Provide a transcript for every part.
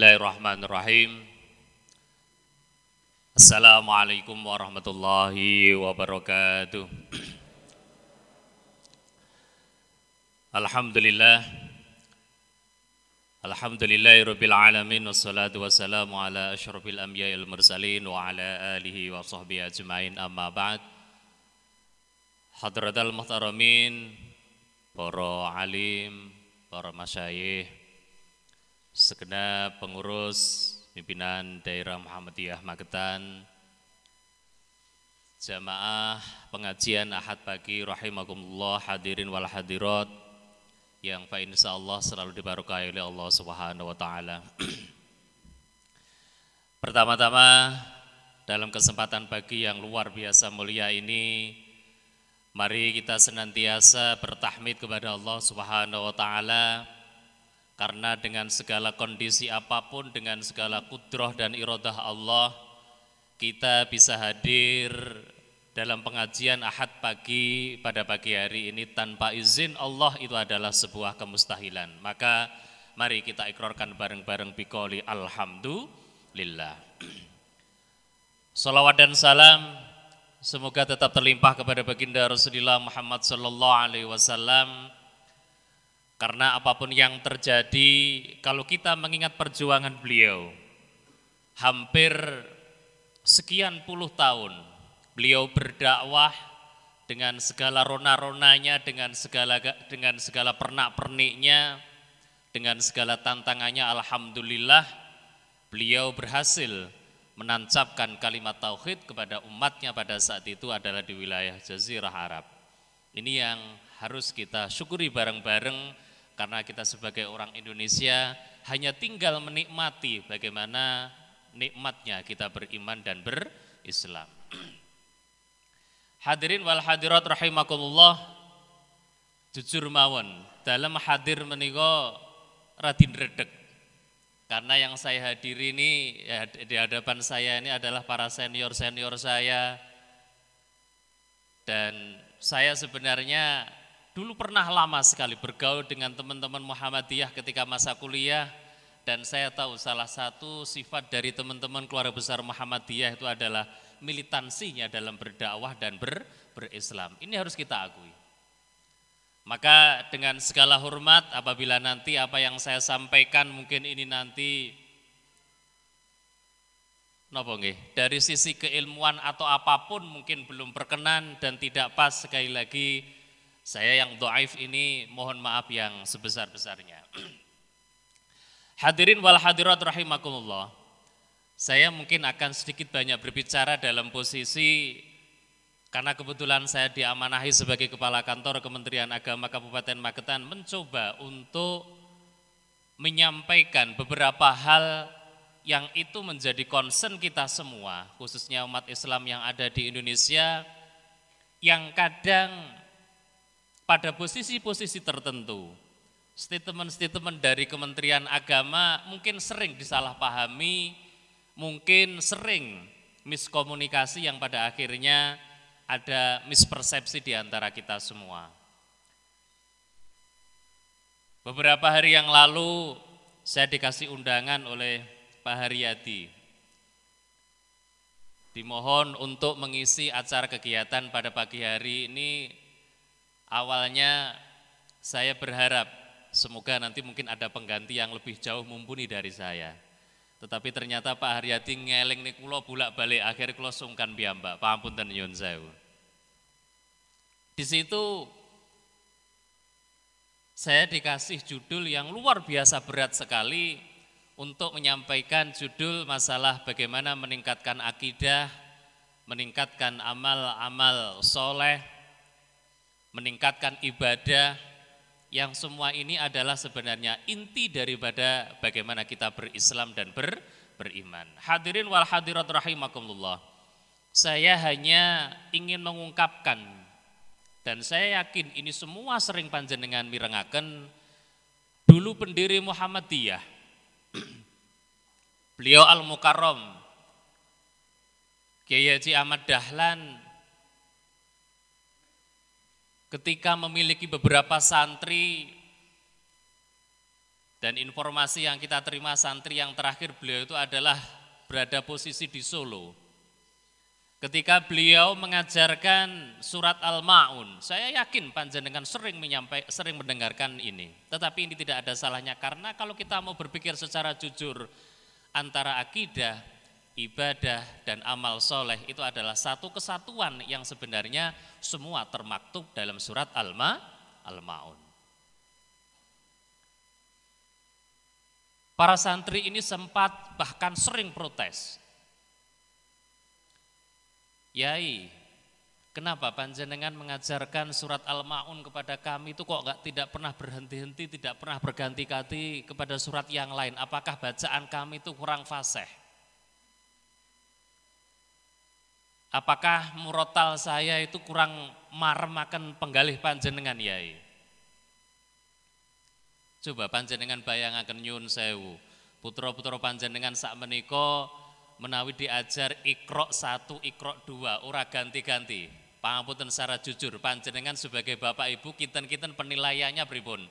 Bismillahirrahmanirrahim. Assalamualaikum warahmatullahi wabarakatuh. Alhamdulillah. Alhamdulillahirabbil alamin wassalatu wassalamu ala asyrafil anbiya'il mursalin wa ala alihi wa sahbihi ajmain amma ba'd. Hadratal muhtaramin, para alim, para masyayikh, segenap pengurus pimpinan daerah Muhammadiyah Magetan, jamaah pengajian Ahad pagi rahimakumullah, hadirin wal hadirat yang insyaallah selalu diberkahi oleh Allah Subhanahu wa taala. Pertama-tama, dalam kesempatan pagi yang luar biasa mulia ini, mari kita senantiasa bertahmid kepada Allah Subhanahu wa taala. Karena dengan segala kondisi apapun, dengan segala kudrah dan iradah Allah, kita bisa hadir dalam pengajian Ahad pagi pada pagi hari ini tanpa izin Allah, itu adalah sebuah kemustahilan. Maka mari kita ikrarkan bareng-bareng biqouli alhamdulillah. Salawat dan salam semoga tetap terlimpah kepada baginda Rasulullah Muhammad sallallahu alaihi wasallam. Karena apapun yang terjadi, kalau kita mengingat perjuangan beliau, hampir sekian puluh tahun, beliau berdakwah dengan segala rona-ronanya, dengan segala pernak-perniknya, dengan segala tantangannya. Alhamdulillah, beliau berhasil menancapkan kalimat tauhid kepada umatnya pada saat itu adalah di wilayah Jazirah Arab. Ini yang harus kita syukuri bareng-bareng. Karena kita sebagai orang Indonesia hanya tinggal menikmati bagaimana nikmatnya kita beriman dan berislam. Hadirin wal hadirat rahimakumullah, jujur mawon dalam hadir menika radin redeg. Karena yang saya hadiri ini ya, di hadapan saya ini adalah para senior-senior saya. Dan saya sebenarnya dulu pernah lama sekali bergaul dengan teman-teman Muhammadiyah ketika masa kuliah, dan saya tahu salah satu sifat dari teman-teman keluarga besar Muhammadiyah itu adalah militansinya dalam berdakwah dan berislam. Ini harus kita akui. Maka dengan segala hormat, apabila nanti apa yang saya sampaikan mungkin ini nanti dari sisi keilmuan atau apapun mungkin belum berkenan dan tidak pas, sekali lagi saya yang dhaif ini mohon maaf yang sebesar-besarnya. Hadirin wal hadirat rahimakumullah. Saya mungkin akan sedikit banyak berbicara dalam posisi karena kebetulan saya diamanahi sebagai Kepala Kantor Kementerian Agama Kabupaten Magetan mencoba untuk menyampaikan beberapa hal yang itu menjadi concern kita semua, khususnya umat Islam yang ada di Indonesia, yang kadang pada posisi-posisi tertentu, statement-statement dari Kementerian Agama mungkin sering disalahpahami, mungkin sering miskomunikasi yang pada akhirnya ada mispersepsi di antara kita semua. Beberapa hari yang lalu saya dikasih undangan oleh Pak Haryadi. Dimohon untuk mengisi acara kegiatan pada pagi hari ini. Awalnya saya berharap semoga nanti mungkin ada pengganti yang lebih jauh mumpuni dari saya. Tetapi ternyata Pak Haryadi ngeling nih kula bolak-balik, akhir kula sungkan piyambak, pangapunten nyuwun sewu. Di situ saya dikasih judul yang luar biasa berat sekali untuk menyampaikan judul masalah bagaimana meningkatkan akidah, meningkatkan amal-amal soleh, meningkatkan ibadah, yang semua ini adalah sebenarnya inti daripada bagaimana kita berislam dan beriman. Hadirin wal hadirat rahimakumullah. Saya hanya ingin mengungkapkan, dan saya yakin ini semua sering panjenengan mirengaken, dulu pendiri Muhammadiyah, beliau Al-Mukarram, Kiai Haji Ahmad Dahlan, ketika memiliki beberapa santri Dan informasi yang kita terima santri yang terakhir beliau itu adalah berada posisi di Solo. Ketika beliau mengajarkan surat Al-Ma'un, saya yakin panjenengan sering mendengarkan ini. Tetapi ini tidak ada salahnya karena kalau kita mau berpikir secara jujur antara akidah, ibadah dan amal soleh itu adalah satu kesatuan yang sebenarnya semua termaktub dalam surat Al-Ma'un. Para santri ini sempat bahkan sering protes. Yai, kenapa panjenengan mengajarkan surat Al-Ma'un kepada kami itu kok tidak pernah berhenti-henti, tidak pernah berganti-ganti kepada surat yang lain? Apakah bacaan kami itu kurang fasih? Apakah murotal saya itu kurang marem akan penggalih panjenengan, Yai? Coba panjenengan bayangaken nyun sewu, putra-putra panjenengan sak menika menawi diajar Iqra 1, Iqra 2, ora ganti-ganti. Pangapunten secara jujur, panjenengan sebagai bapak ibu kinten-kinten penilaiannya pripun?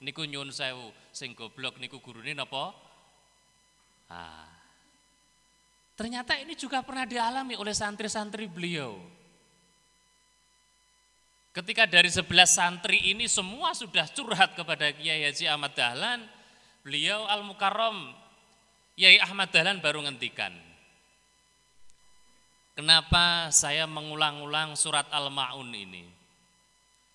Niku nyun sewu, sing goblok niku gurune napa? Ternyata ini juga pernah dialami oleh santri-santri beliau. Ketika dari 11 santri ini semua sudah curhat kepada Kiai Haji Ahmad Dahlan, beliau Al-Mukarram Kiai Ahmad Dahlan baru ngendikan, kenapa saya mengulang-ulang surat Al-Ma'un ini?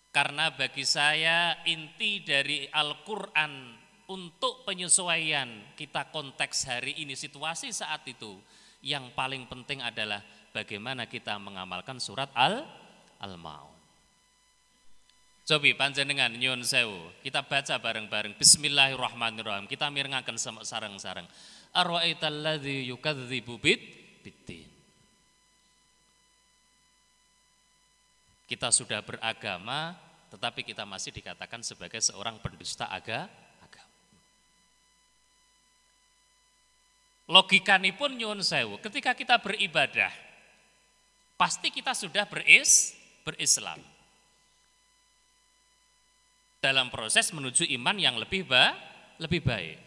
Karena bagi saya inti dari Al-Quran untuk penyesuaian kita konteks hari ini, situasi saat itu, yang paling penting adalah bagaimana kita mengamalkan surat Al-Ma'un. Cobi panjenengan nyun sewu, kita baca bareng-bareng. Bismillahirrahmanirrahim. Kita mirengaken sareng-sareng. Ara'aital ladzi yukadzibu biddin. Kita sudah beragama, tetapi kita masih dikatakan sebagai seorang pendusta agama. Logikanipun nyun sewu, ketika kita beribadah, pasti kita sudah berislam. Dalam proses menuju iman yang lebih baik.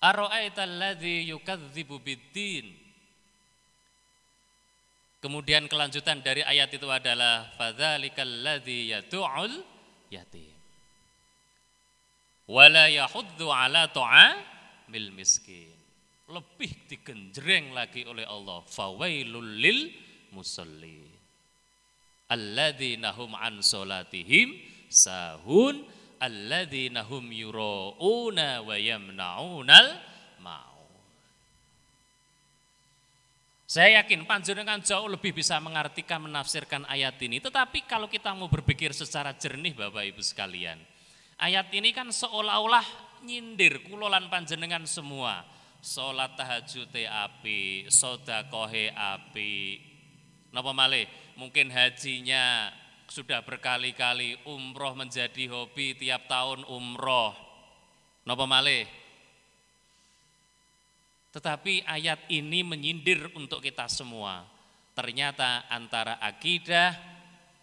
Ara'aital ladzi yukadzibu biddin. Kemudian kelanjutan dari ayat itu adalah fadzalikal ladzi yad'ul yatim. Wala yahuddu ala ta'amil miskin. Lebih digenjreng lagi oleh Allah, fawailul lil musallin. Alladzina hum an sholatihim sahun alladzina hum yura'una wa yamna'unal ma'un. Saya yakin panjenengan jauh lebih bisa mengartikan, menafsirkan ayat ini. Tetapi kalau kita mau berpikir secara jernih Bapak Ibu sekalian, ayat ini kan seolah-olah nyindir kulolan panjenengan semua. Sholat tahajud api, sedekah api, napa malih? Mungkin hajinya sudah berkali-kali, umroh menjadi hobi, tiap tahun umroh. Napa malih? Tetapi ayat ini menyindir untuk kita semua. Ternyata antara akidah,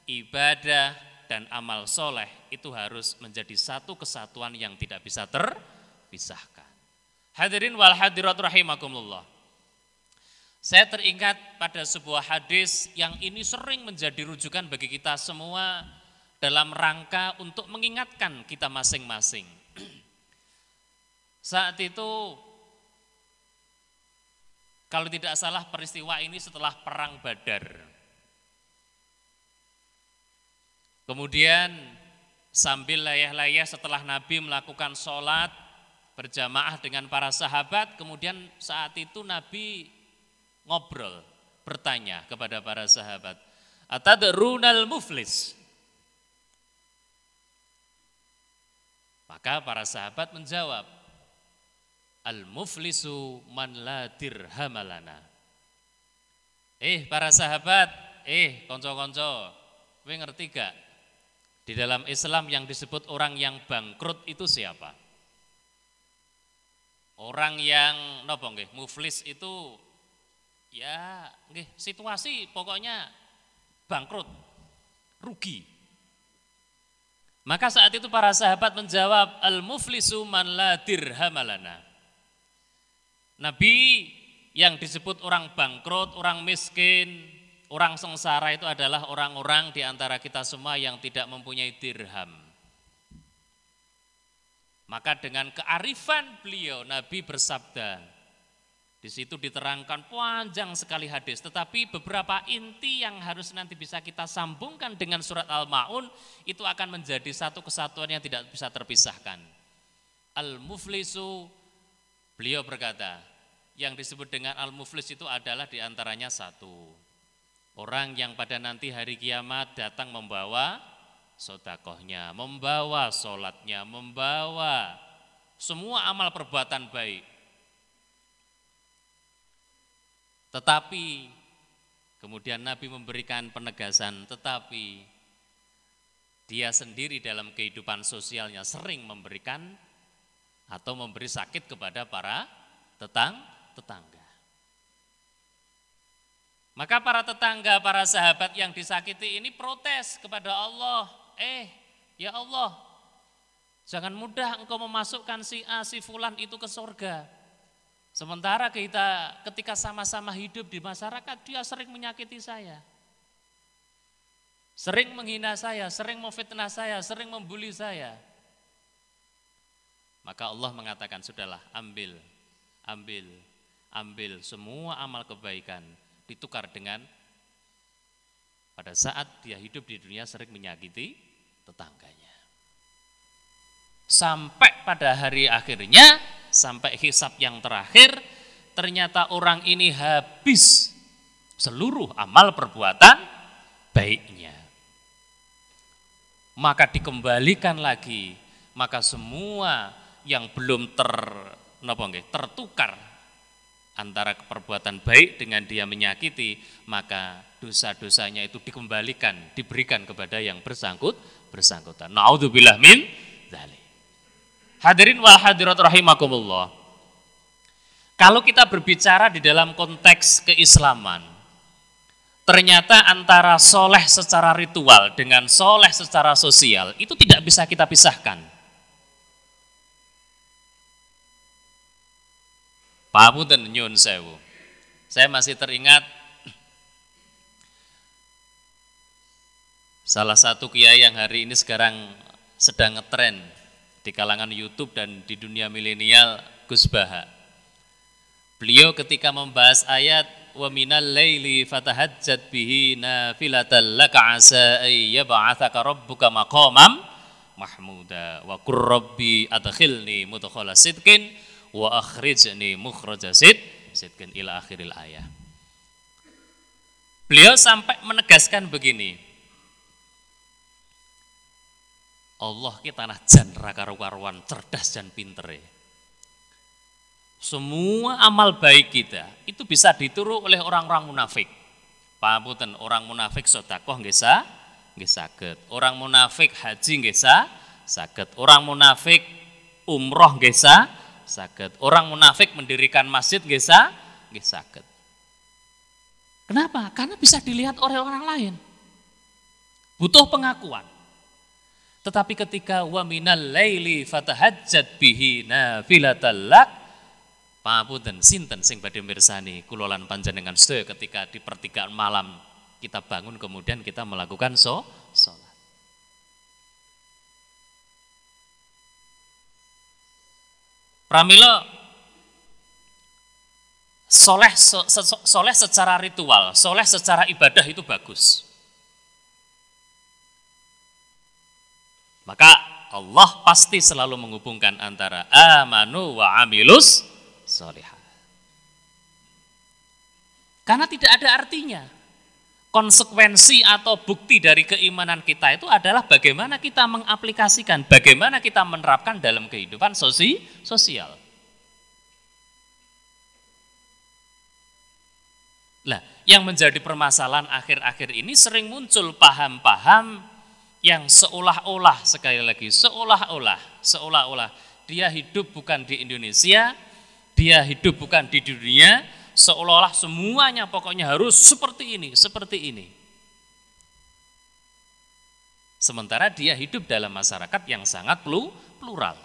ibadah, dan amal soleh itu harus menjadi satu kesatuan yang tidak bisa terpisahkan. Hadirin wal hadirat rahimakumullah. Saya teringat pada sebuah hadis yang ini sering menjadi rujukan bagi kita semua dalam rangka untuk mengingatkan kita masing-masing. Saat itu, kalau tidak salah peristiwa ini setelah perang Badar. Kemudian sambil layah-layah setelah Nabi melakukan sholat berjamaah dengan para sahabat, kemudian saat itu Nabi ngobrol, bertanya kepada para sahabat, atadrunal muflis? Maka para sahabat menjawab, al-muflisu man la dirhamalana. Para sahabat, konco-konco, kowe ngerti gak? Di dalam Islam yang disebut orang yang bangkrut itu siapa? Orang yang napa nggih, muflis itu ya nggih, situasi pokoknya bangkrut, rugi. Maka saat itu para sahabat menjawab, al-muflisu man la dirhamalana. Nabi yang disebut orang bangkrut, orang miskin, orang sengsara itu adalah orang-orang di antara kita semua yang tidak mempunyai dirham. Maka dengan kearifan beliau, Nabi bersabda, di situ diterangkan panjang sekali hadis, tetapi beberapa inti yang harus nanti bisa kita sambungkan dengan surat Al-Ma'un itu akan menjadi satu kesatuan yang tidak bisa terpisahkan. Al-muflisu, beliau berkata, yang disebut dengan al-muflis itu adalah diantaranya satu, orang yang pada nanti hari kiamat datang membawa sedekahnya, membawa sholatnya, membawa semua amal perbuatan baik. Tetapi kemudian Nabi memberikan penegasan, tetapi dia sendiri dalam kehidupan sosialnya sering memberikan atau memberi sakit kepada para tetangga. Maka para tetangga, para sahabat yang disakiti ini protes kepada Allah, ya Allah, jangan mudah engkau memasukkan si A, si Fulan itu ke surga. Sementara kita ketika sama-sama hidup di masyarakat, dia sering menyakiti saya. Sering menghina saya, sering memfitnah saya, sering membuli saya. Maka Allah mengatakan, sudahlah, ambil semua amal kebaikan, ditukar dengan pada saat dia hidup di dunia sering menyakiti tetangganya. Sampai pada hari akhirnya, sampai hisab yang terakhir, ternyata orang ini habis seluruh amal perbuatan baiknya. Maka dikembalikan lagi, maka semua yang belum tertukar antara perbuatan baik dengan dia menyakiti, maka dosa-dosanya itu dikembalikan, diberikan kepada yang bersangkutan. Na'udzubillah min dzalik. Hadirin wal hadirat rahimakumullah. Kalau kita berbicara di dalam konteks keislaman, ternyata antara soleh secara ritual dengan soleh secara sosial itu tidak bisa kita pisahkan. Pamunten nyun sewu. Saya masih teringat salah satu kiai yang hari ini sekarang sedang ngetren di kalangan YouTube dan di dunia milenial, Gus Baha. Beliau ketika membahas ayat wa minal laili fatahajjat bihi nafilatan laka asa ay yab'atsaka rabbuka maqamam mahmuda wa qur rabbi adkhilni mudkhala sidqin wa akhrijni mukhraja sidqin ila akhiril ayat. Beliau sampai menegaskan begini, Allah kita tanah jan rakaruan cerdas dan pinter. Semua amal baik kita itu bisa ditiru oleh orang-orang munafik. Pamunten, orang munafik sedekah nggih saged. Orang munafik haji nggih saged. Orang munafik umroh nggih saged. Orang munafik mendirikan masjid nggih saged. Kenapa? Karena bisa dilihat oleh orang lain. Butuh pengakuan. Tetapi ketika wa minal laili fatahajjat bihi nafilatan lak, pamunten sinten sing badhe mirsani kula lan panjenengan sedaya ketika di pertigaan malam kita bangun kemudian kita melakukan salat. Pramila soleh secara ritual, soleh secara ibadah itu bagus. Maka Allah pasti selalu menghubungkan antara amanu wa amilus sholihah. Karena tidak ada artinya. Konsekuensi atau bukti dari keimanan kita itu adalah bagaimana kita mengaplikasikan, bagaimana kita menerapkan dalam kehidupan sosial. Nah, yang menjadi permasalahan akhir-akhir ini sering muncul paham-paham yang seolah-olah, sekali lagi, seolah-olah dia hidup bukan di Indonesia, dia hidup bukan di dunia, seolah-olah semuanya pokoknya harus seperti ini. Sementara dia hidup dalam masyarakat yang sangat plural.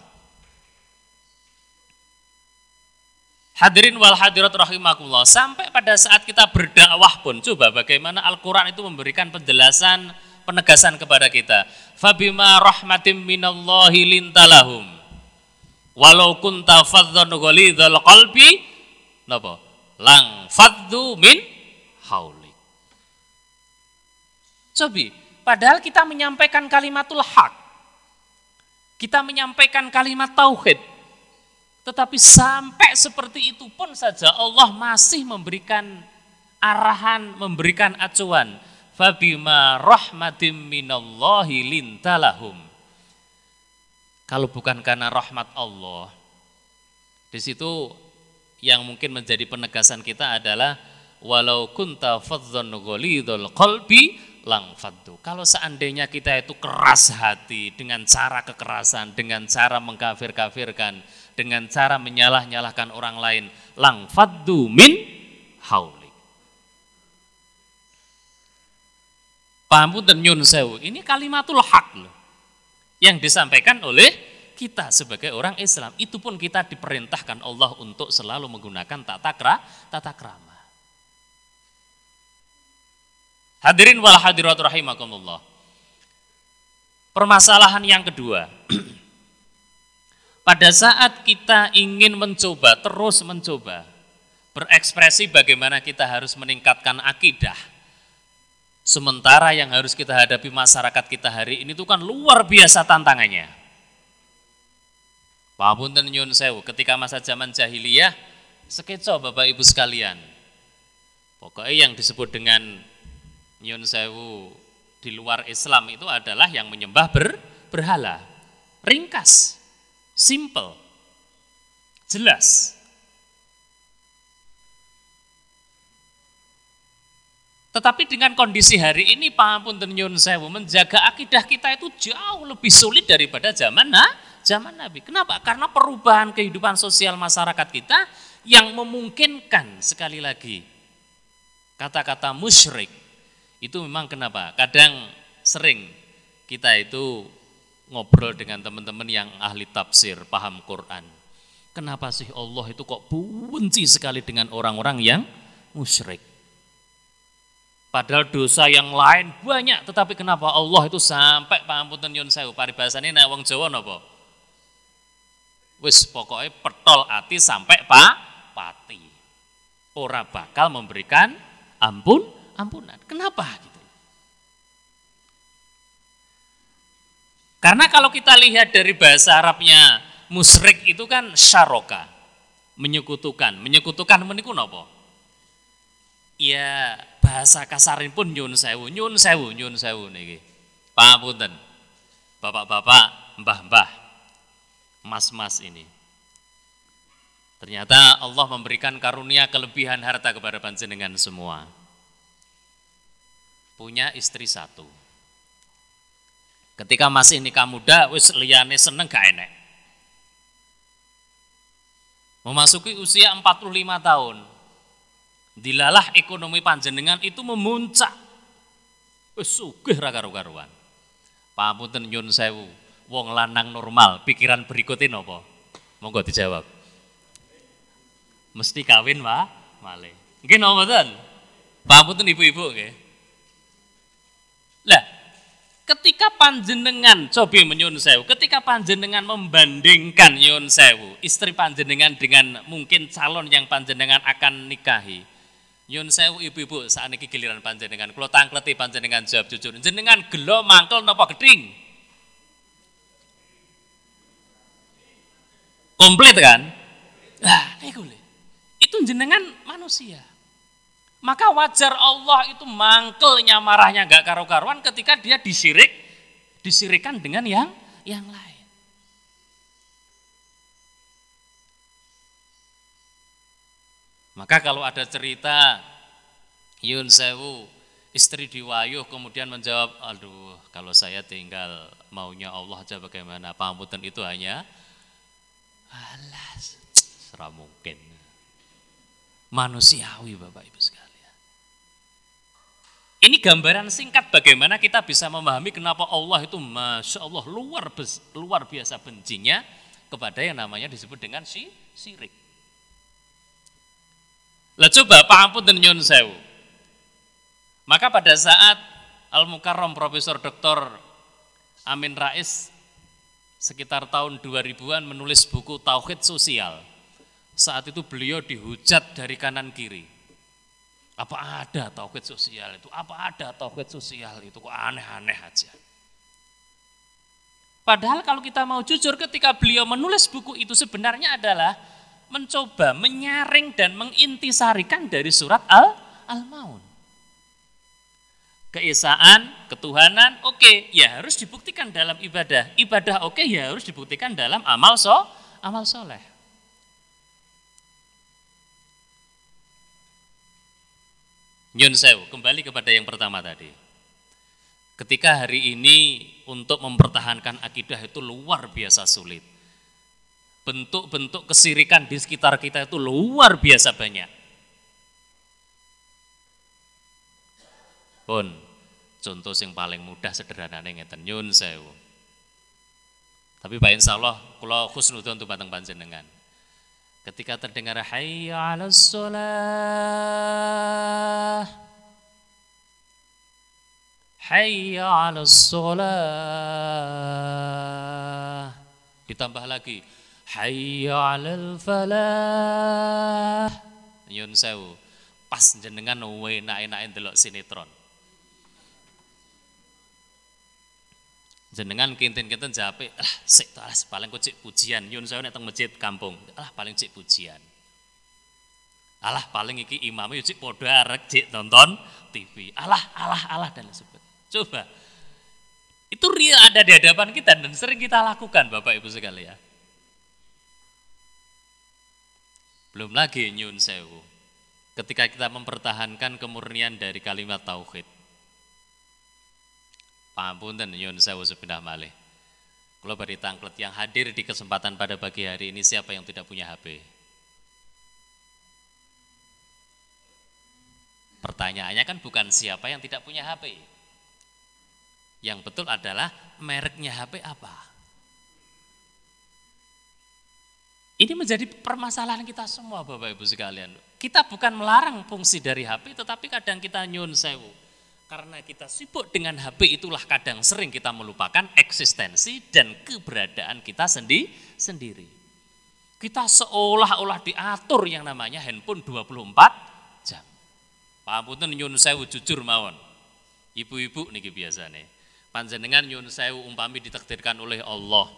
Hadirin wal hadirat rahimakumullah, sampai pada saat kita berdakwah pun, coba bagaimana Al-Quran itu memberikan penjelasan, penegasan kepada kita. Fabima rahmatim minallahi lintalahum, walau kunta faddan ghalidhal qalbi, napa? Lang faddu min haulik. Coba, padahal kita menyampaikan kalimatul haq, kita menyampaikan kalimat tauhid, tetapi sampai seperti itu pun saja Allah masih memberikan arahan, memberikan acuan. Fabima rahmatim minallahi lintalahum. Kalau bukan karena rahmat Allah, di situ yang mungkin menjadi penegasan kita adalah walau kunta faddan ghalidhal qalbi lang faddu. Kalau seandainya kita itu keras hati dengan cara kekerasan, dengan cara mengkafir-kafirkan, dengan cara menyalah-nyalahkan orang lain, lang faddu min haulik. Paham dan nyun sewu, ini kalimatul haq loh, yang disampaikan oleh kita sebagai orang Islam. Itu pun kita diperintahkan Allah untuk selalu menggunakan tata krama. Hadirin wal hadirat rahimakumullah. Permasalahan yang kedua, pada saat kita ingin terus mencoba berekspresi bagaimana kita harus meningkatkan akidah, sementara yang harus kita hadapi masyarakat kita hari ini itu kan luar biasa tantangannya. Pamunten nyun sewu, ketika masa zaman jahiliyah, sekeco Bapak Ibu sekalian, pokoknya yang disebut dengan nyun sewu di luar Islam itu adalah yang menyembah berhala. Ringkas, simple, jelas. Tetapi dengan kondisi hari ini, pamunten nyun sewu, menjaga akidah kita itu jauh lebih sulit daripada zaman Nabi. Kenapa? Karena perubahan kehidupan sosial masyarakat kita yang memungkinkan, sekali lagi, kata-kata musyrik itu memang kenapa? Kadang sering kita itu ngobrol dengan teman-teman yang ahli tafsir, paham Quran. Kenapa sih Allah itu kok benci sekali dengan orang-orang yang musyrik? Padahal dosa yang lain banyak, tetapi kenapa Allah itu sampai pamunten nyun sewu, paribasane nek wong Jawa napa? Wis pokoknya petol ati sampai pati. Ora bakal memberikan ampunan. Kenapa gitu? Karena kalau kita lihat dari bahasa Arabnya musyrik itu kan syaraka, menyekutukan. Menyekutukan meniku napa? Ya bahasa kasarin pun nyun sewu niki. Pamunten. Bapak-bapak, mbah-mbah, mas-mas ini. Ternyata Allah memberikan karunia kelebihan harta kepada panjenengan semua. Punya istri satu. Ketika masih nikah muda, wis liyane seneng gak enek. Memasuki usia 45 tahun, dilalah ekonomi panjenengan itu memuncak. Wis sugih ra karo-karuan. Pamunten nyun sewu. Wong lanang normal, pikiran berikutnya napa? Monggo dijawab. Mesti kawin malih. Nggih napa mboten? Pamunten ibu-ibu nggih. Lah, ketika panjenengan coba menyun sewu, ketika panjenengan membandingkan nyun sewu, istri panjenengan dengan mungkin calon yang panjenengan akan nikahi. Nyun sewu ibu-ibu, sakniki giliran panjenengan. Kula tangkleti panjenengan jawab jujur. Jenengan gelo mangkel napa gething? Komplit kan? Nah, itu jenengan manusia. Maka wajar Allah itu mangkelnya marahnya gak karu-karuan ketika dia disirikkan dengan yang lain. Maka kalau ada cerita Yun sewu istri diwayuh kemudian menjawab, aduh kalau saya tinggal maunya Allah aja bagaimana, pamunten itu hanya alas, serah mungkin. Manusiawi Bapak Ibu sekalian. Ini gambaran singkat bagaimana kita bisa memahami kenapa Allah itu Masya Allah luar biasa bencinya kepada yang namanya disebut dengan syirik. Lah coba paham dan nyun sewu. Maka pada saat Al-Mukarram Profesor Dr. Amin Rais sekitar tahun 2000-an menulis buku Tauhid Sosial. Saat itu beliau dihujat dari kanan kiri. Apa ada tauhid sosial itu? Apa ada tauhid sosial itu? Kok aneh-aneh aja. Padahal kalau kita mau jujur ketika beliau menulis buku itu sebenarnya adalah mencoba menyaring dan mengintisarikan dari surat Al-Maun. Keesaan, ketuhanan, oke, ya harus dibuktikan dalam ibadah. Ibadah oke, ya harus dibuktikan dalam amal soleh. Nyun sewu, kembali kepada yang pertama tadi. Ketika hari ini untuk mempertahankan akidah itu luar biasa sulit. Bentuk-bentuk kesirikan di sekitar kita itu luar biasa banyak. Pun, contoh yang paling mudah sederhana ngeten nyun sewu. Tapi Pak insyaallah kula husnudon untuk batang panjenengan. Ketika terdengar hayya 'alas shalah, hayya 'alas shalah, ditambah lagi hayya 'alal falah. Nyun sewu, pas jenengan enak-enak ndelok sinetron. Jenengan kinten-kinten jape, sik to paling kok cek pujian, nyun sewu nek teng masjid kampung. Paling cek pujian. Paling iki imame cek padha arek cek nonton TV. Allah dan sebagainya. Coba. Itu real ada di hadapan kita dan sering kita lakukan Bapak Ibu sekalian. Belum lagi nyun sewu. Ketika kita mempertahankan kemurnian dari kalimat tauhid. Pangapunten nyun sewu sepindah malih. Kula bari tangklet yang hadir di kesempatan pada pagi hari ini siapa yang tidak punya HP? Pertanyaannya kan bukan siapa yang tidak punya HP. Yang betul adalah mereknya HP apa? Ini menjadi permasalahan kita semua Bapak Ibu sekalian. Kita bukan melarang fungsi dari HP tetapi kadang kita nyun sewu. Karena kita sibuk dengan HP itulah kadang sering kita melupakan eksistensi dan keberadaan kita sendiri. Kita seolah-olah diatur yang namanya handphone 24 jam. Pamunten nyun sewu jujur mawon. Ibu-ibu niki biasane. Panjenengan nyun sewu umpami ditakdirkan oleh Allah.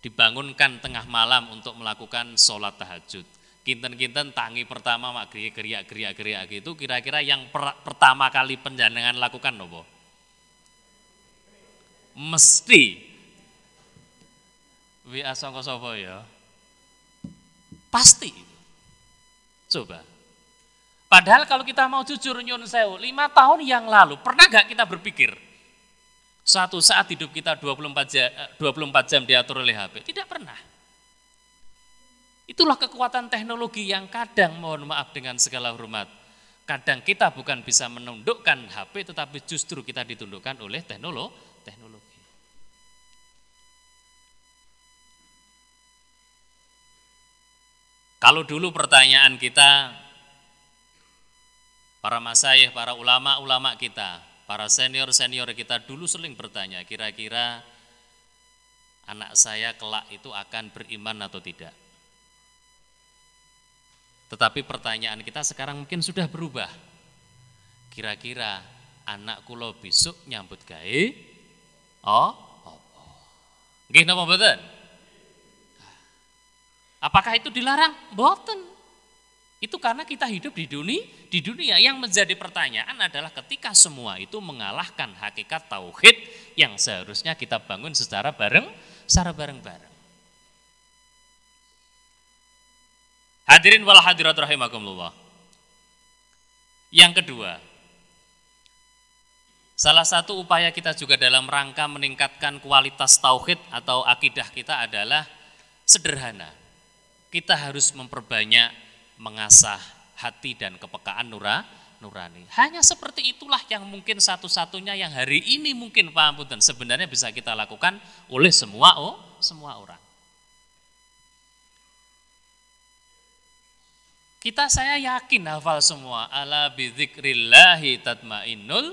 Dibangunkan tengah malam untuk melakukan sholat tahajud. Kinten-kinten tangi pertama mak geriak gitu kira-kira yang pertama kali panjenengan lakukan nopo? Mesti WA sangka sapa ya? Pasti. Coba. Padahal kalau kita mau jujur nyun sewu, 5 tahun yang lalu pernah gak kita berpikir suatu saat hidup kita 24 jam diatur oleh HP? Tidak pernah. Itulah kekuatan teknologi yang kadang mohon maaf dengan segala hormat. Kadang kita bukan bisa menundukkan HP tetapi justru kita ditundukkan oleh teknologi. Kalau dulu pertanyaan kita, para masyayikh, para ulama-ulama kita, para senior-senior kita dulu sering bertanya, kira-kira anak saya kelak itu akan beriman atau tidak? Tetapi pertanyaan kita sekarang mungkin sudah berubah. Kira-kira anak kula besok nyambut gawe apa? Nggih napa mboten? Apakah itu dilarang? Mboten. Itu karena kita hidup di dunia yang menjadi pertanyaan adalah ketika semua itu mengalahkan hakikat tauhid yang seharusnya kita bangun secara bareng-bareng. Hadirin wal hadirat rahimakumullah. Yang kedua, salah satu upaya kita juga dalam rangka meningkatkan kualitas tauhid atau akidah kita adalah sederhana. Kita harus memperbanyak mengasah hati dan kepekaan nurani. Hanya seperti itulah yang mungkin satu-satunya yang hari ini mungkin pangapunten sebenarnya bisa kita lakukan oleh semua orang. Saya yakin hafal semua, ala bidzikrillahi tatmainnul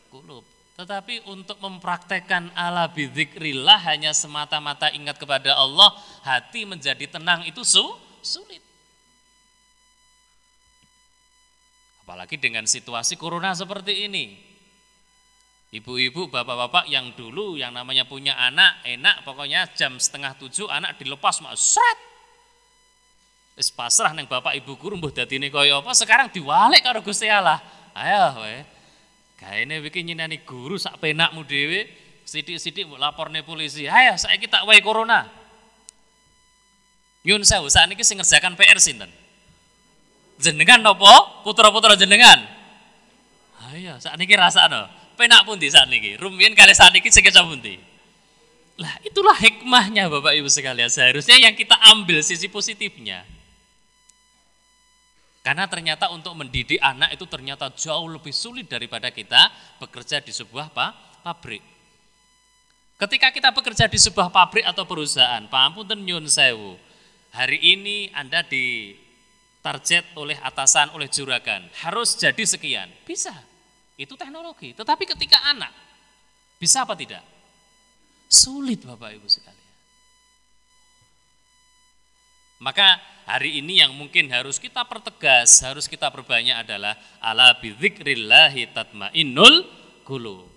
qulub. Tetapi untuk mempraktekkan ala bidzikrillah hanya semata-mata ingat kepada Allah, hati menjadi tenang itu sulit. Apalagi dengan situasi corona seperti ini. Ibu-ibu, bapak-bapak yang dulu yang namanya punya anak, enak pokoknya jam 6:30 anak dilepas seret. Wis pasrah nang bapak ibu guru mbuh dadine kaya apa, sekarang diwalik karo Gusti Allah. Ayo wae. Gaene iki nyenani guru sak penakmu dhewe, sithik-sithik mbok laporne polisi. Ayo saiki tak wae corona. Nyun sewu sakniki sing ngerjakan PR sinten? Jenengan napa? Putra-putra jenengan. Ayo sakniki rasakno. Penak pundi sakniki? Rumiyin kali sakniki sing keca pundi? Lah itulah hikmahnya Bapak Ibu sekalian. Seharusnya yang kita ambil sisi positifnya. Karena ternyata untuk mendidik anak itu ternyata jauh lebih sulit daripada kita bekerja di sebuah pabrik. Ketika kita bekerja di sebuah pabrik atau perusahaan, pangapunten nyun sewu, hari ini Anda ditarget oleh atasan, oleh juragan, harus jadi sekian. Bisa, itu teknologi. Tetapi ketika anak, bisa apa tidak? Sulit Bapak Ibu sekalian. Maka hari ini yang mungkin harus kita pertegas, harus kita perbanyak adalah ala bidzikrillahi tatmainnul qulub.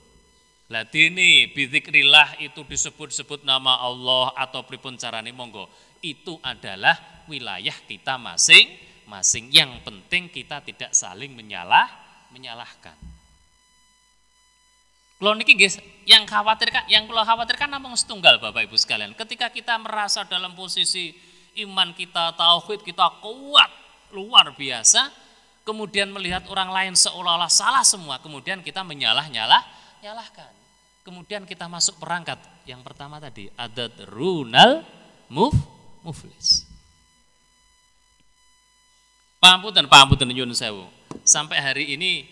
Lah dene bidzikrillah itu disebut-sebut nama Allah atau pripun carane monggo. Itu adalah wilayah kita masing-masing. Yang penting kita tidak saling menyalahkan. Kalau niki guys, yang kula khawatirkan namung setunggal Bapak Ibu sekalian. Ketika kita merasa dalam posisi iman kita, tauhid kita kuat luar biasa, kemudian melihat orang lain seolah-olah salah semua, kemudian kita nyalahkan. Kemudian kita masuk perangkat yang pertama tadi, adat runal muflis. Pangapunten nyuwun sewu. Sampai hari ini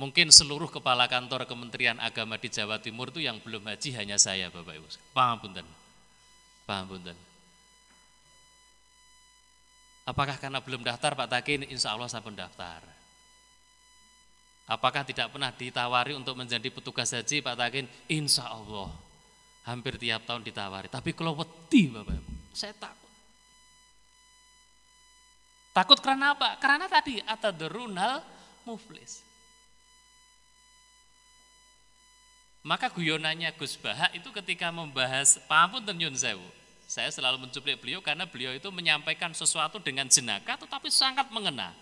mungkin seluruh kepala kantor Kementerian Agama di Jawa Timur itu yang belum haji hanya saya Bapak Ibu. Pangapunten. Apakah karena belum daftar Pak Takin? Insya Allah saya pendaftar. Apakah tidak pernah ditawari untuk menjadi petugas haji Pak Takin? Insya Allah. Hampir tiap tahun ditawari. Tapi kalau wedi Bapak Ibu, saya takut. Takut karena apa? Karena tadi atadrunal muflis. Maka guyonannya Gus Baha itu ketika membahas pangapunten nyun sewu. Saya selalu mencuplik beliau karena beliau itu menyampaikan sesuatu dengan jenaka tetapi sangat mengena.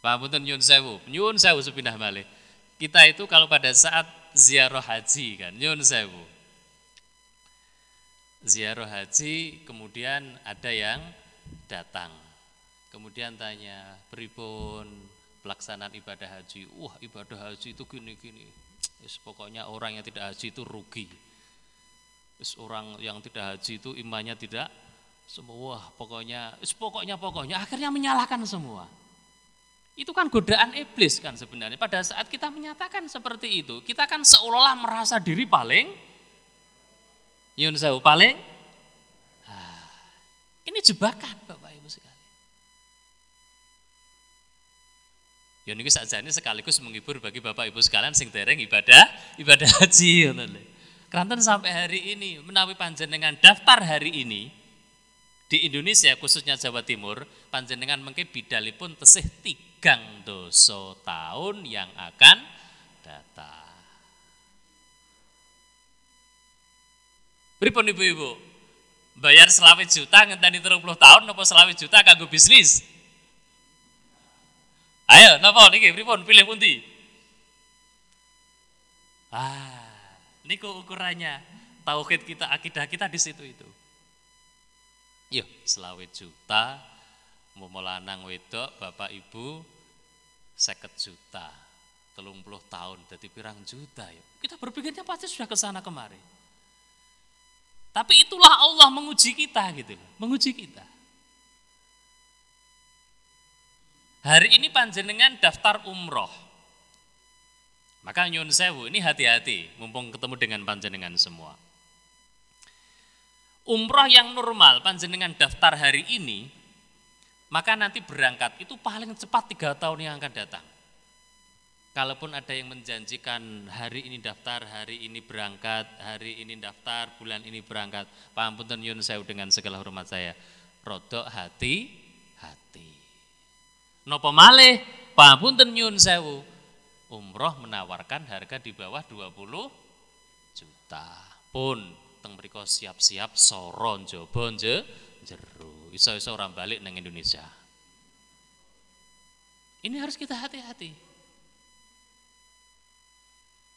Pangapunten nyun sewu sepindah malih. Kita itu kalau pada saat ziarah haji kan, nyun sewu. Ziarah haji kemudian ada yang datang. Kemudian tanya, "Pripun pelaksanaan ibadah haji?" Wah, ibadah haji itu gini-gini. Pokoknya orang yang tidak haji itu rugi. Orang yang tidak haji itu imannya tidak semua. Pokoknya akhirnya menyalahkan semua. Itu kan godaan iblis kan sebenarnya. Pada saat kita menyatakan seperti itu, kita kan seolah-olah merasa diri paling nyun sewu paling. Ini jebakan Bapak Ibu sekalian. Ya niki sakjane sekaligus menghibur bagi Bapak Ibu sekalian sing dereng ibadah haji ngoten lho. Keranten sampai hari ini menawi panjenengan daftar hari ini di Indonesia khususnya Jawa Timur, panjenengan mengke bidalipun tesih 3 doso tahun yang akan datang. Pripun ibu-ibu? Bayar 20 juta ngenteni 30 tahun napa 20 juta kanggo bisnis? Ayo, napa niki pripun pilih pundi? Niku ukurannya tauhid kita, akidah kita di situ itu. Yuk, 20 juta mau lanang wedok, bapak ibu 50 juta, 30 tahun, jadi pirang juta yuk. Kita berpikirnya pasti sudah ke sana kemari. Tapi itulah Allah menguji kita gitu, menguji kita. Hari ini panjenengan daftar umroh. Maka nyun sewu, ini hati-hati mumpung ketemu dengan panjenengan semua. Umroh yang normal panjenengan daftar hari ini, maka nanti berangkat itu paling cepat 3 tahun yang akan datang. Kalaupun ada yang menjanjikan hari ini daftar, hari ini berangkat, hari ini daftar, bulan ini berangkat, pangapunten nyun sewu dengan segala hormat saya, rodok hati-hati. Napa malih pangapunten nyun sewu, umroh menawarkan harga di bawah 20 juta. Pun teng mriko siap-siap soro njaba jero. Iso-iso ora balik nang Indonesia. Ini harus kita hati-hati.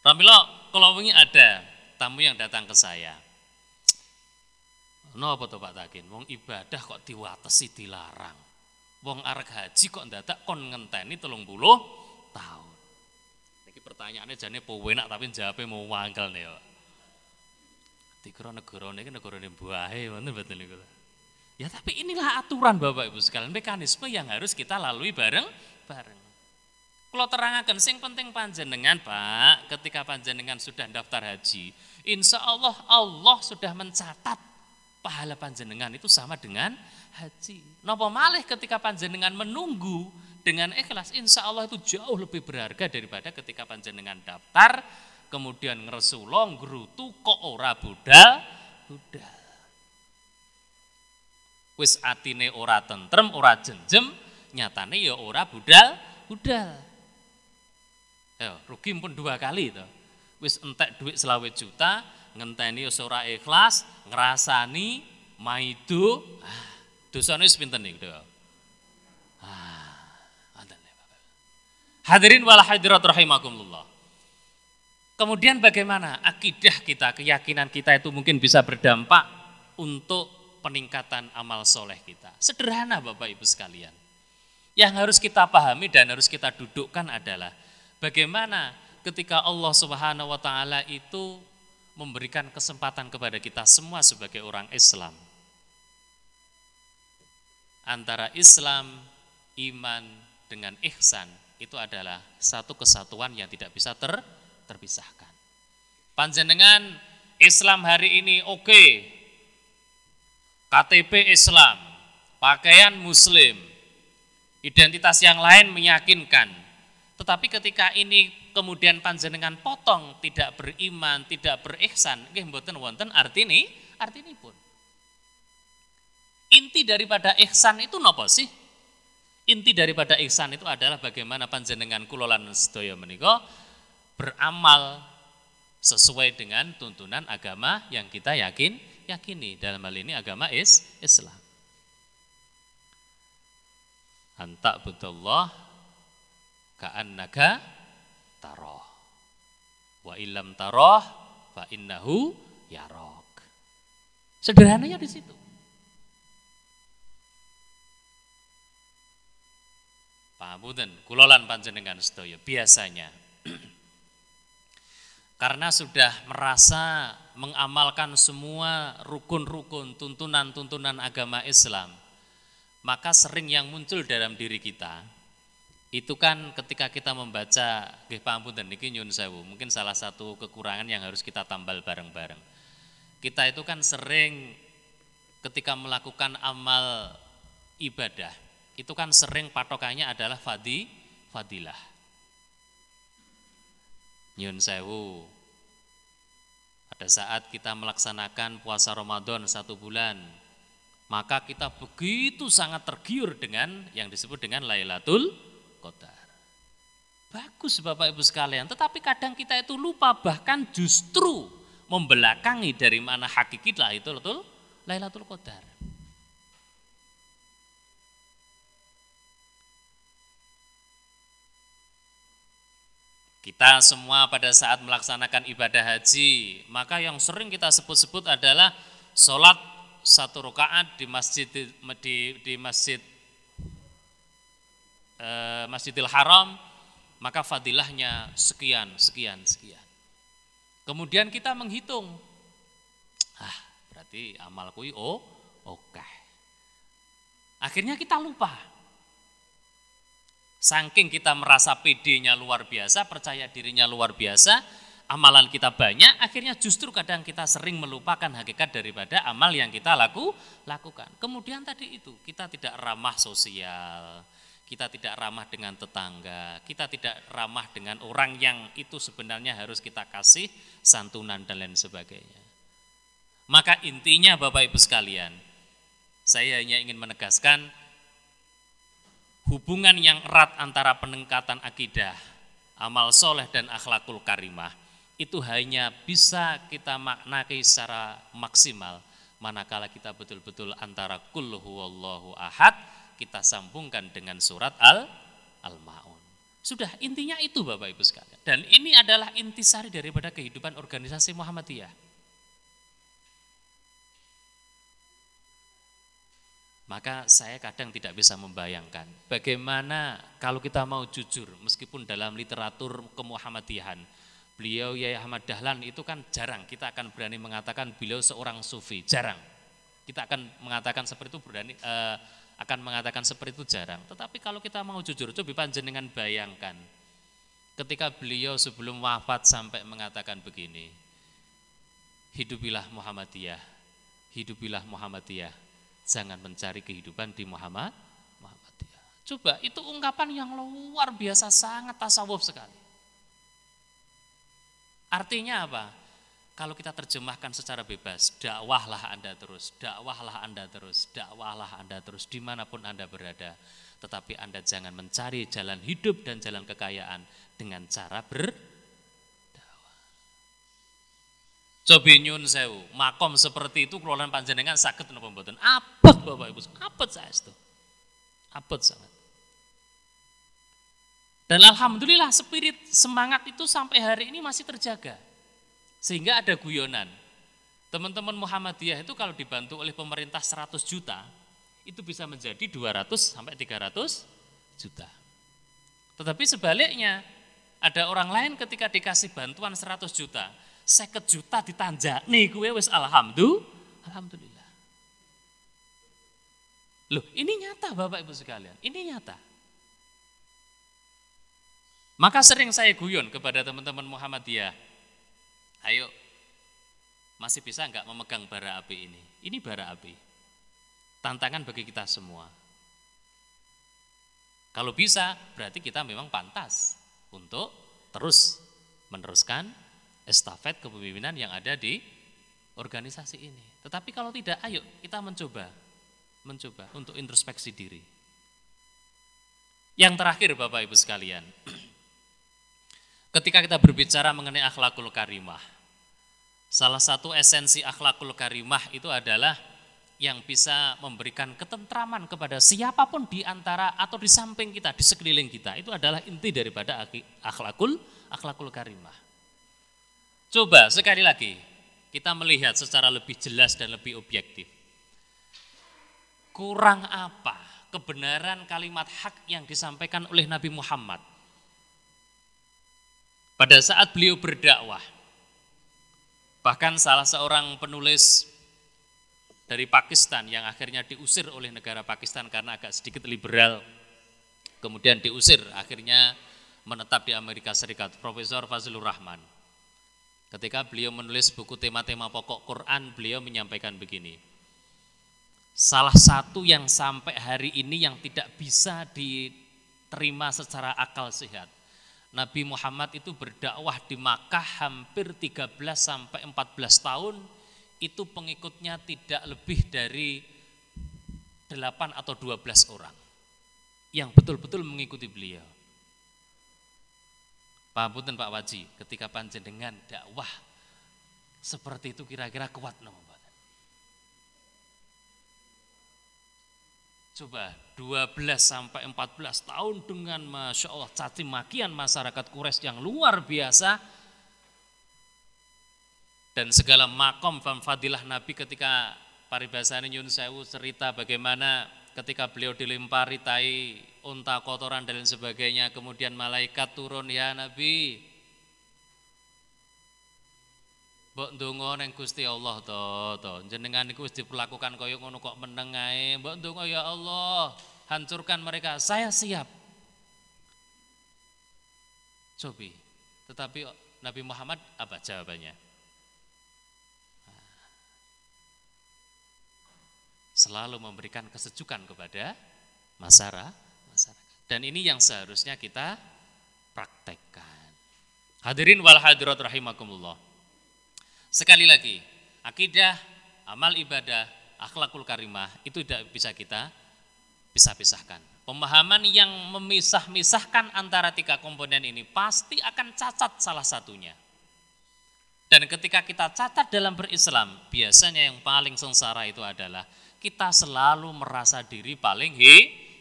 Pramila kalau wingi ada tamu yang datang ke saya. Napa to Pak Takin? Wong ibadah kok diwatesi dilarang. Wong arek haji kok ndadak kon ngenteni 30 tahun. Niki pertanyaannya jane penak tapi jawabnya mau wangkel nih ya. Dikira negara niki negarane buahe ngoten mboten niku. Ya tapi inilah aturan Bapak Ibu sekalian, mekanisme yang harus kita lalui bareng-bareng. Kalau terangaken sing penting panjenengan Pak, ketika panjenengan sudah daftar haji, insya Allah Allah sudah mencatat pahala panjenengan itu sama dengan haji. Napa malih ketika panjenengan menunggu dengan ikhlas, insya Allah itu jauh lebih berharga daripada ketika panjenengan daftar, kemudian ngresula ngrutu kok ora budal. Wis atine ora tentrem, ora jenjem, nyatane ya ora budal. Ya, rugi pun 2 kali to. Wis entek duit 20 juta, ngenteni wis ora ikhlas, ngrasani maido. Dosane wis pinten niku, Dok? Hadirin wal hadirat rahimakumullah. Kemudian bagaimana akidah kita, keyakinan kita itu mungkin bisa berdampak untuk peningkatan amal soleh kita. Sederhana Bapak Ibu sekalian. Yang harus kita pahami dan harus kita dudukkan adalah bagaimana ketika Allah Subhanahu wa taala itu memberikan kesempatan kepada kita semua sebagai orang Islam. Antara Islam, iman dengan ihsan itu adalah satu kesatuan yang tidak bisa terpisahkan. Panjenengan Islam hari ini oke. KTP Islam, pakaian Muslim, identitas yang lain meyakinkan. Tetapi ketika ini kemudian panjenengan potong, tidak beriman, tidak berihsan, nggih mboten wonten artinipun. Inti daripada ihsan itu napa sih? Inti daripada ihsan itu adalah bagaimana panjenengan kula lan sedaya menika beramal sesuai dengan tuntunan agama yang kita yakini. Dalam hal ini agama Islam. Anta budallah ka'annaka tarah wa illam tarah fa innahu yarak. Sederhananya di situ. Pamunten kula lan panjenengan sedaya biasanya karena sudah merasa mengamalkan semua rukun-rukun tuntunan-tuntunan agama Islam, maka sering yang muncul dalam diri kita itu kan ketika kita membaca nggih pamunten niki nyun sewu, mungkin salah satu kekurangan yang harus kita tambal bareng-bareng. Kita itu kan sering ketika melakukan amal ibadah itu kan sering patokannya adalah fadilah. Nyun sewu, pada saat kita melaksanakan puasa Ramadan 1 bulan, maka kita begitu sangat tergiur dengan yang disebut dengan Lailatul Qadar. Bagus Bapak Ibu sekalian, tetapi kadang kita itu lupa, bahkan justru membelakangi dari mana hakiki Lailatul Qadar. Kita semua pada saat melaksanakan ibadah haji, maka yang sering kita sebut-sebut adalah sholat 1 rakaat di Masjidil Haram, maka fadilahnya sekian. Kemudian kita menghitung, berarti amalku oke. Akhirnya kita lupa. Saking kita merasa PD-nya luar biasa, percaya dirinya luar biasa, amalan kita banyak, akhirnya justru kadang kita sering melupakan hakikat daripada amal yang kita lakukan. Kemudian tadi itu, kita tidak ramah sosial, kita tidak ramah dengan tetangga, kita tidak ramah dengan orang yang itu sebenarnya harus kita kasih santunan dan lain sebagainya. Maka intinya Bapak Ibu sekalian, saya hanya ingin menegaskan hubungan yang erat antara peningkatan akidah, amal soleh dan akhlakul karimah itu hanya bisa kita maknai secara maksimal manakala kita betul-betul antara qul huwallahu ahad kita sambungkan dengan surat Al-Maun. Sudah, intinya itu Bapak Ibu sekalian. Dan ini adalah intisari daripada kehidupan organisasi Muhammadiyah. Maka saya kadang tidak bisa membayangkan bagaimana kalau kita mau jujur, meskipun dalam literatur kemuhammadiyahan, beliau Yai Ahmad Dahlan itu kan jarang kita akan berani mengatakan beliau seorang sufi, jarang. Kita akan mengatakan seperti itu jarang. Tetapi kalau kita mau jujur, coba panjenengan bayangkan ketika beliau sebelum wafat sampai mengatakan begini, hidupilah Muhammadiyah, hidupilah Muhammadiyah. Jangan mencari kehidupan di Muhammadiyah. Coba, itu ungkapan yang luar biasa, sangat tasawuf sekali. Artinya apa? Kalau kita terjemahkan secara bebas, dakwahlah Anda terus, dakwahlah Anda terus, dakwahlah Anda terus, dimanapun Anda berada. Tetapi Anda jangan mencari jalan hidup dan jalan kekayaan dengan cara coba nyun sewu, makom seperti itu kelolaan panjenengan sakit napa mboten? Apet Bapak Ibu, apet saestu. Apet sangat. Dan alhamdulillah spirit semangat itu sampai hari ini masih terjaga. Sehingga ada guyonan. Teman-teman Muhammadiyah itu kalau dibantu oleh pemerintah 100 juta, itu bisa menjadi 200 sampai 300 juta. Tetapi sebaliknya, ada orang lain ketika dikasih bantuan 100 juta, 50 juta ditanjak, nih gue wis alhamdulillah. Loh, ini nyata Bapak Ibu sekalian, ini nyata. Maka sering saya guyon kepada teman-teman Muhammadiyah, ayo, masih bisa enggak memegang bara api ini? Ini bara api, tantangan bagi kita semua. Kalau bisa, berarti kita memang pantas untuk terus meneruskan estafet kepemimpinan yang ada di organisasi ini. Tetapi kalau tidak, ayo kita mencoba untuk introspeksi diri. Yang terakhir Bapak Ibu sekalian, ketika kita berbicara mengenai akhlakul karimah, salah satu esensi akhlakul karimah itu adalah yang bisa memberikan ketentraman kepada siapapun di antara atau di samping kita, di sekeliling kita. Itu adalah inti daripada akhlakul karimah. Coba sekali lagi kita melihat secara lebih jelas dan lebih objektif. Kurang apa kebenaran kalimat hak yang disampaikan oleh Nabi Muhammad pada saat beliau berdakwah. Bahkan salah seorang penulis dari Pakistan yang akhirnya diusir oleh negara Pakistan karena agak sedikit liberal, kemudian diusir, akhirnya menetap di Amerika Serikat, Profesor Fazlur Rahman. Ketika beliau menulis buku tema-tema pokok Quran, beliau menyampaikan begini, salah satu yang sampai hari ini yang tidak bisa diterima secara akal sehat, Nabi Muhammad itu berdakwah di Makkah hampir 13 sampai 14 tahun, itu pengikutnya tidak lebih dari 8 atau 12 orang yang betul-betul mengikuti beliau. Pangapunten Pak Waji, ketika panjenengan dakwah seperti itu kira-kira kuat napa mboten? Coba 12 sampai 14 tahun dengan Masya Allah caci makian masyarakat Quraisy yang luar biasa, dan segala makom dan fadilah Nabi ketika paribasane nyun sewu cerita bagaimana ketika beliau dilempari tai unta kotoran dan lain sebagainya, kemudian malaikat turun, ya Nabi, mbok ndonga ning Gusti Allah to jenengan niku wis diperlakukan kaya ngono kok meneng ae, mbok ndonga ya Allah hancurkan mereka. Saya siap. Cobi. Tetapi Nabi Muhammad apa jawabannya? Selalu memberikan kesejukan kepada masyarakat. Dan ini yang seharusnya kita praktekkan. Hadirin wal hadirat rahimakumullah. Sekali lagi, akidah, amal ibadah, akhlakul karimah itu tidak bisa kita pisah-pisahkan. Pemahaman yang memisah-misahkan antara tiga komponen ini pasti akan cacat salah satunya. Dan ketika kita cacat dalam berislam, biasanya yang paling sengsara itu adalah kita selalu merasa diri paling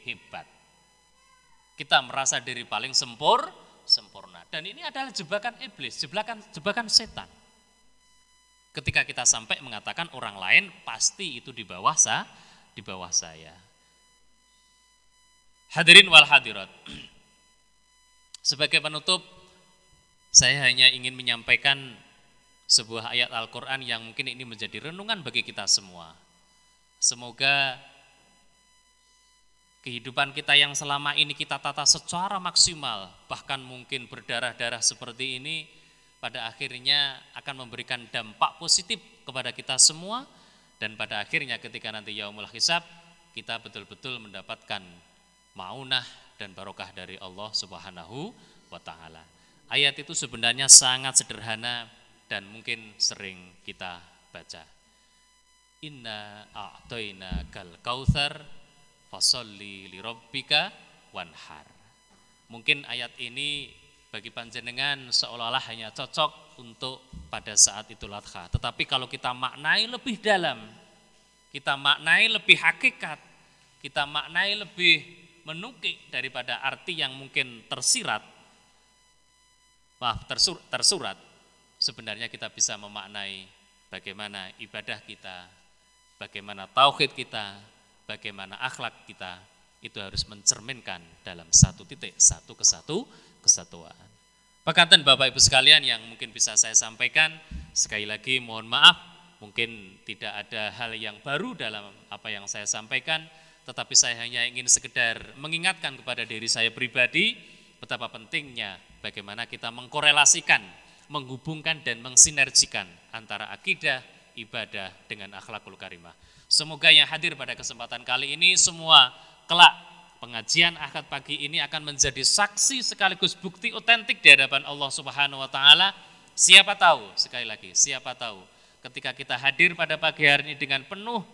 hebat. Kita merasa diri paling sempurna. Dan ini adalah jebakan iblis, jebakan setan. Ketika kita sampai mengatakan orang lain pasti itu di bawah saya. Hadirin wal hadirat. Sebagai penutup, saya hanya ingin menyampaikan sebuah ayat Al-Quran yang mungkin ini menjadi renungan bagi kita semua. Semoga kehidupan kita yang selama ini kita tata secara maksimal, bahkan mungkin berdarah-darah seperti ini, pada akhirnya akan memberikan dampak positif kepada kita semua, dan pada akhirnya ketika nanti yaumul hisab, kita betul-betul mendapatkan maunah dan barokah dari Allah Subhanahu wa Ta'ala. Ayat itu sebenarnya sangat sederhana dan mungkin sering kita baca. Inna a'toina kal kautsar fasolli li rabbika wanhar. Mungkin ayat ini bagi panjenengan seolah-olah hanya cocok untuk pada saat Idul Adha. Tetapi kalau kita maknai lebih dalam, kita maknai lebih hakikat, kita maknai lebih menukik daripada arti yang mungkin tersurat, sebenarnya kita bisa memaknai bagaimana ibadah kita, bagaimana tauhid kita, bagaimana akhlak kita, itu harus mencerminkan dalam satu titik, satu kesatuan. Pakatan Bapak Ibu sekalian yang mungkin bisa saya sampaikan, sekali lagi mohon maaf, mungkin tidak ada hal yang baru dalam apa yang saya sampaikan, tetapi saya hanya ingin sekedar mengingatkan kepada diri saya pribadi, betapa pentingnya bagaimana kita mengkorelasikan, menghubungkan dan mensinergikan antara akidah, ibadah dengan akhlakul karimah. Semoga yang hadir pada kesempatan kali ini semua kelak pengajian akad pagi ini akan menjadi saksi sekaligus bukti otentik di hadapan Allah Subhanahu wa Ta'ala. Siapa tahu, sekali lagi, siapa tahu ketika kita hadir pada pagi hari ini dengan penuh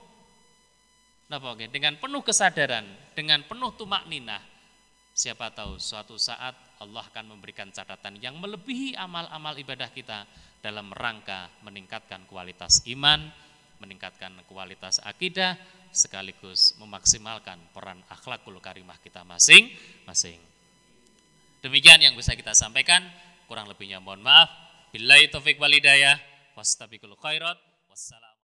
kesadaran, dengan penuh tumakninah, siapa tahu suatu saat Allah akan memberikan catatan yang melebihi amal-amal ibadah kita dalam rangka meningkatkan kualitas iman, meningkatkan kualitas akidah, sekaligus memaksimalkan peran akhlakul karimah kita masing-masing. Demikian yang bisa kita sampaikan, kurang lebihnya mohon maaf. Billahi taufik wal hidayah, wastabiqul khairat, wassalam.